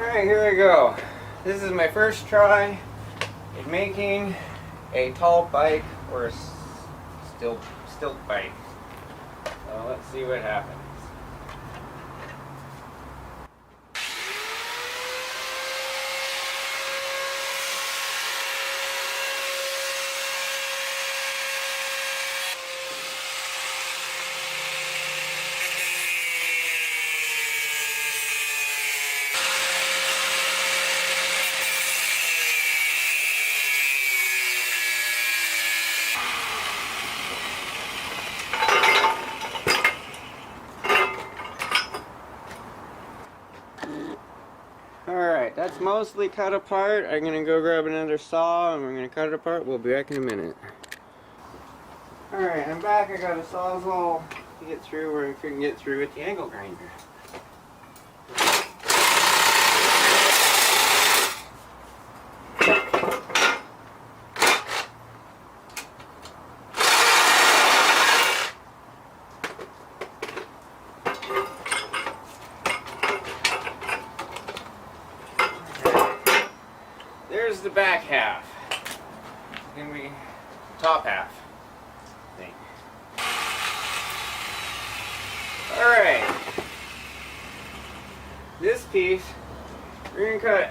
Alright, here we go. This is my first try at making a tall bike or a stilt bike. So let's see what happens. Alright, that's mostly cut apart. I'm going to go grab another saw and we're going to cut it apart. We'll be back in a minute. Alright, I'm back. I got a sawzall to get through where I can get through with the angle grinder. There's the back half. It's going to be the top half, I think. Alright. This piece, we're going to cut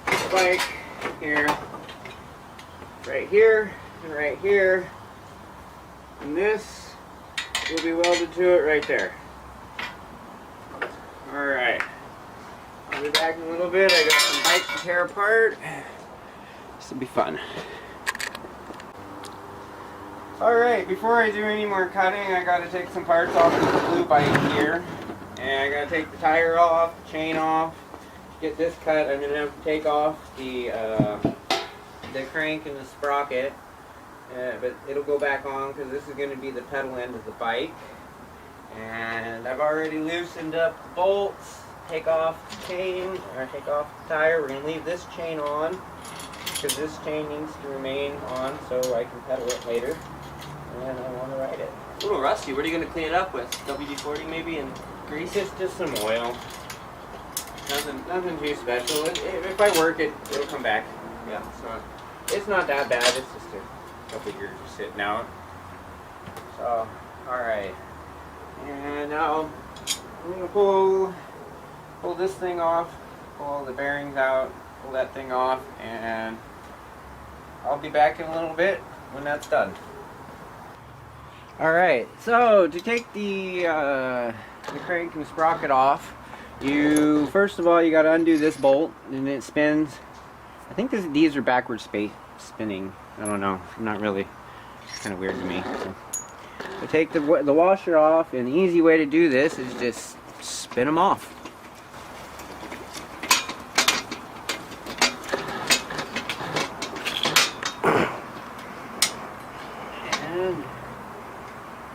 the bike here, right here, and right here. And this will be welded to it right there. Alright. I'll be back in a little bit. I got some bike to tear apart. This will be fun. Alright, before I do any more cutting, I gotta take some parts off of the blue bike here. And I gotta take the tire off, the chain off. To get this cut, I'm gonna have to take off the crank and the sprocket. But it'll go back on because this is gonna be the pedal end of the bike. And I've already loosened up the bolts. Take off the chain, or take off the tire. We're going to leave this chain on because this chain needs to remain on so I can pedal it later and I want to ride it. A little rusty. What are you going to clean it up with? WD-40 maybe and grease? Just some oil. Nothing too special. If I work it, it'll come back. Yeah, It's not that bad. It's just a couple of years of sitting out. So, alright. And now I'm going to pull this thing off, pull the bearings out, pull that thing off, and I'll be back in a little bit when that's done. Alright, so to take the crank and sprocket off, first of all you gotta undo this bolt, and it spins. I think these are backwards spinning. I don't know, not really. It's kind of weird to me. So take the washer off, and the easy way to do this is just spin them off.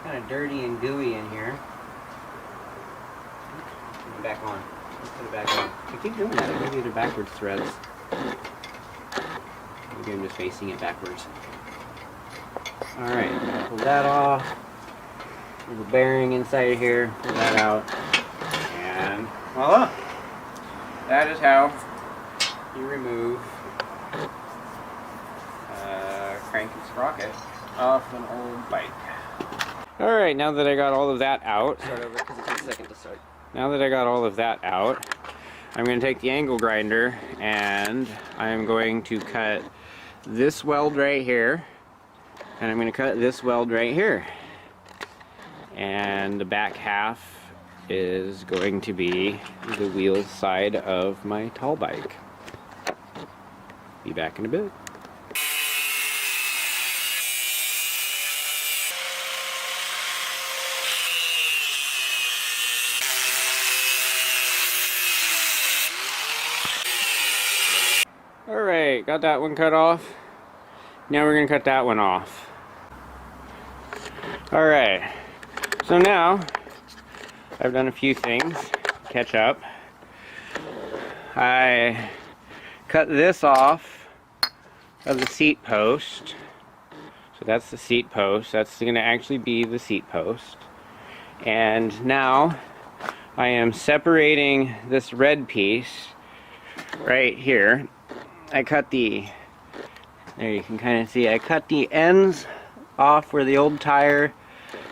Kind of dirty and gooey in here. Put it back on. Let's put it back on. I keep doing that. Maybe they're backwards threads. Maybe I'm just facing it backwards. Alright, pull that off. There's a bearing inside here. Pull that out. And voila! That is how you remove crank and sprocket off an old bike. Alright, now that I got all of that out, start over because it takes a second to start. Now that I got all of that out, I'm going to take the angle grinder and I'm going to cut this weld right here, and I'm going to cut this weld right here. And the back half is going to be the wheel side of my tall bike. Be back in a bit. Alright, got that one cut off. Now we're going to cut that one off. Alright, so now I've done a few things to catch up. I cut this off of the seat post. So that's the seat post. That's going to actually be the seat post. And now I am separating this red piece right here. I cut the, there you can kind of see, I cut the ends off where the old tire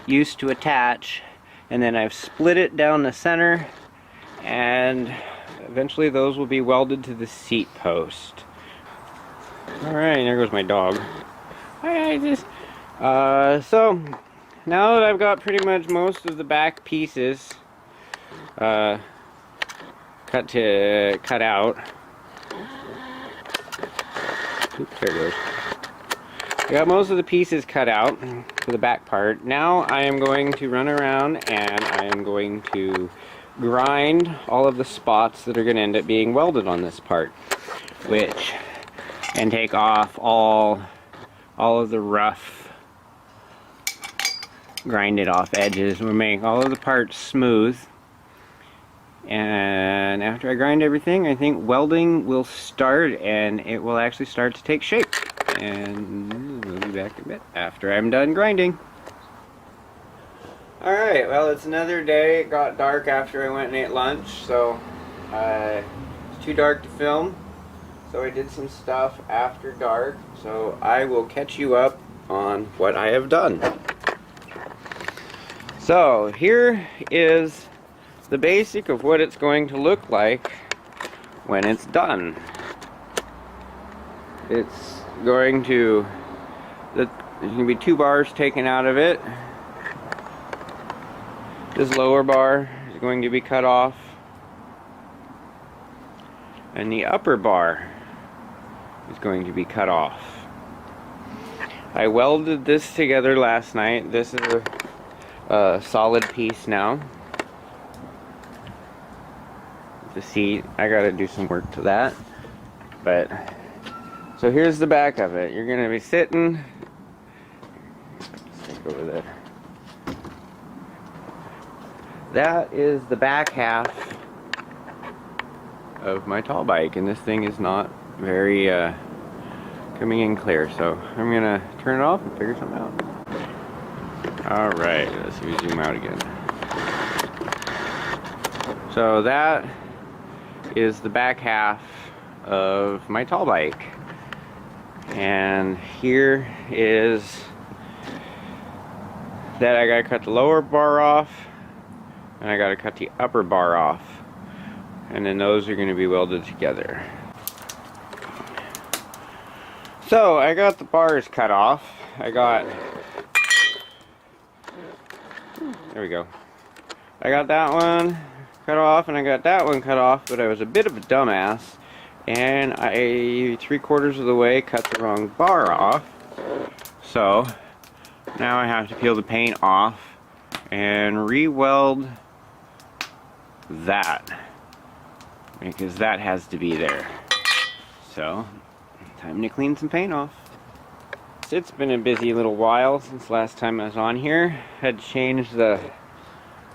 used to attach, and then I've split it down the center, and eventually those will be welded to the seat post. Alright, there goes my dog. So now that I've got pretty much most of the back pieces cut out. Oops, there it goes. I got most of the pieces cut out for the back part. Now I am going to run around and I am going to grind all of the spots that are going to end up being welded on this part, and take off all of the rough, grinded off edges. We'll make all of the parts smooth, and after I grind everything, I think welding will start, and it will actually start to take shape. And we'll be back a bit after I'm done grinding. Alright, well, it's another day. It got dark after I went and ate lunch, so it's too dark to film. So I did some stuff after dark, so I will catch you up on what I have done. So here is the basic of what it's going to look like when it's done. It's going to, there's going to be 2 bars taken out of it. This lower bar is going to be cut off, and the upper bar is going to be cut off. I welded this together last night. This is a solid piece now. The seat, I gotta do some work to that. But, so here's the back of it. You're gonna be sitting, let's take over there. That is the back half of my tall bike, and this thing is not very coming in clear, so I'm gonna turn it off and figure something out. Alright, let's see if we zoom out again. So that is the back half of my tall bike, and here is that I gotta cut the lower bar off, and I gotta cut the upper bar off, and then those are going to be welded together. So I got the bars cut off. There we go. I got that one cut off, and I got that one cut off, but I was a bit of a dumbass, and I 3/4 of the way cut the wrong bar off. So now I have to peel the paint off and re-weld that, because that has to be there. So time to clean some paint off. It's been a busy little while since last time I was on here. Had changed the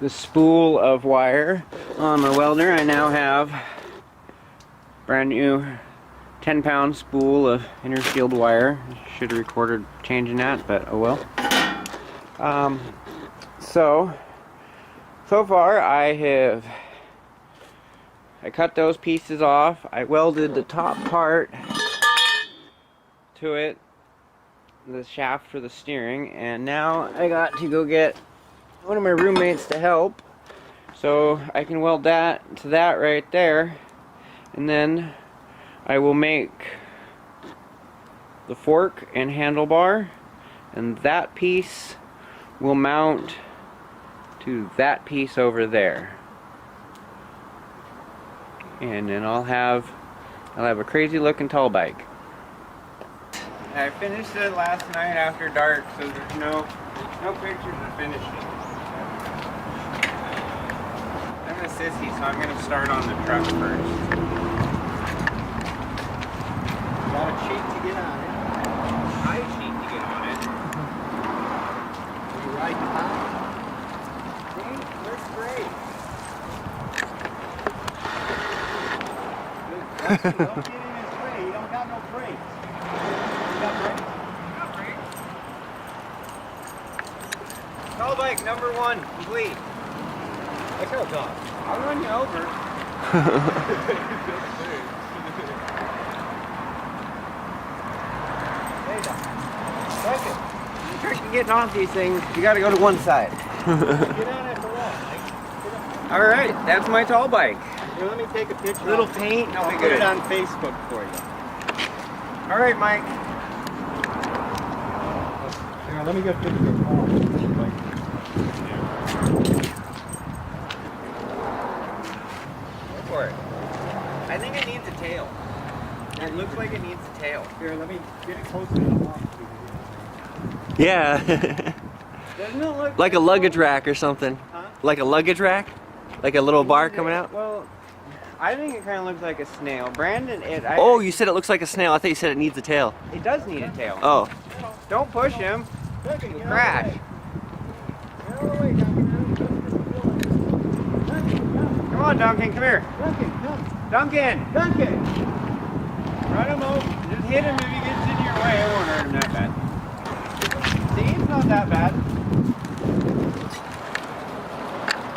spool of wire on my welder. I now have brand new 10-pound spool of inner shield wire. Should have recorded changing that, but oh well. So far I cut those pieces off. I welded the top part to it, the shaft for the steering, and now I got to go get one of my roommates to help so I can weld that to that right there, and then I will make the fork and handlebar, and that piece will mount to that piece over there, and then I'll have a crazy looking tall bike. I finished it last night after dark, so there's no pictures of finishing. I'm a sissy, so I'm gonna start on the truck first. Got a sheet to get on it. High sheet to get on it. You ride the house. Looks great. Don't get in his way. You don't got no brakes. You got brakes? Got brakes. Tall bike number 1 complete. Let's go, John. I'll run you over. Second. The trick to getting off these things, you gotta go to one side. Get on at the wall, Mike. Get on. Alright, that's my tall bike. Here, let me take a picture. Little paint, and I'll be I'll put it good. on Facebook for you. Alright, Mike. Here, let me get a picture of Paul. Go for it. I think it needs a tail. It looks like it needs a tail. Here, let me get it closer to the wall. Yeah. Doesn't it look Like a luggage rack or something. Huh? Like a luggage rack? Like a little bar coming out? Well, I think it kind of looks like a snail. Brandon, Oh, you said it looks like a snail. I thought you said it needs a tail. it does need a tail. Oh. Don't push him. Second, He'll get crash. Out of the way, Duncan. Come on, Duncan, come here. Duncan, come. Duncan! Duncan! Run him over. Just hit him if he gets in your way. It won't hurt him that bad. See, it's not that bad.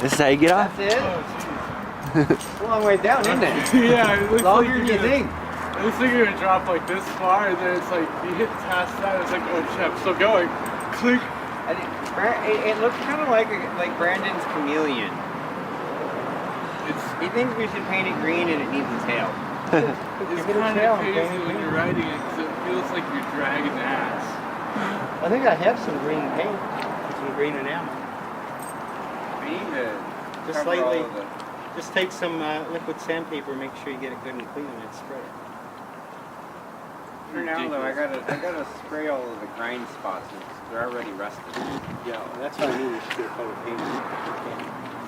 This is how you get off? That's it. Oh, It's a long way down, isn't it? Yeah, it looks like Longer you're than you gonna, think. it looks like you're gonna drop like this far, and then it's like you hit past that, it's like, oh shit, I'm still going. Click. I think it looks kind of like Brandon's chameleon. He thinks we should paint it green and it needs a tail. It's Give it a kind tail, of crazy okay? when you're riding it because it feels like you're dragging ass. I think I have some green paint, some green enamel. We need to Just cover all lightly. of the- Just take some liquid sandpaper, make sure you get it good and clean, and then spray it. For now, though, I gotta spray all of the grind spots. They're already rusted. Yeah, that's what I mean. You should get a coat of paint.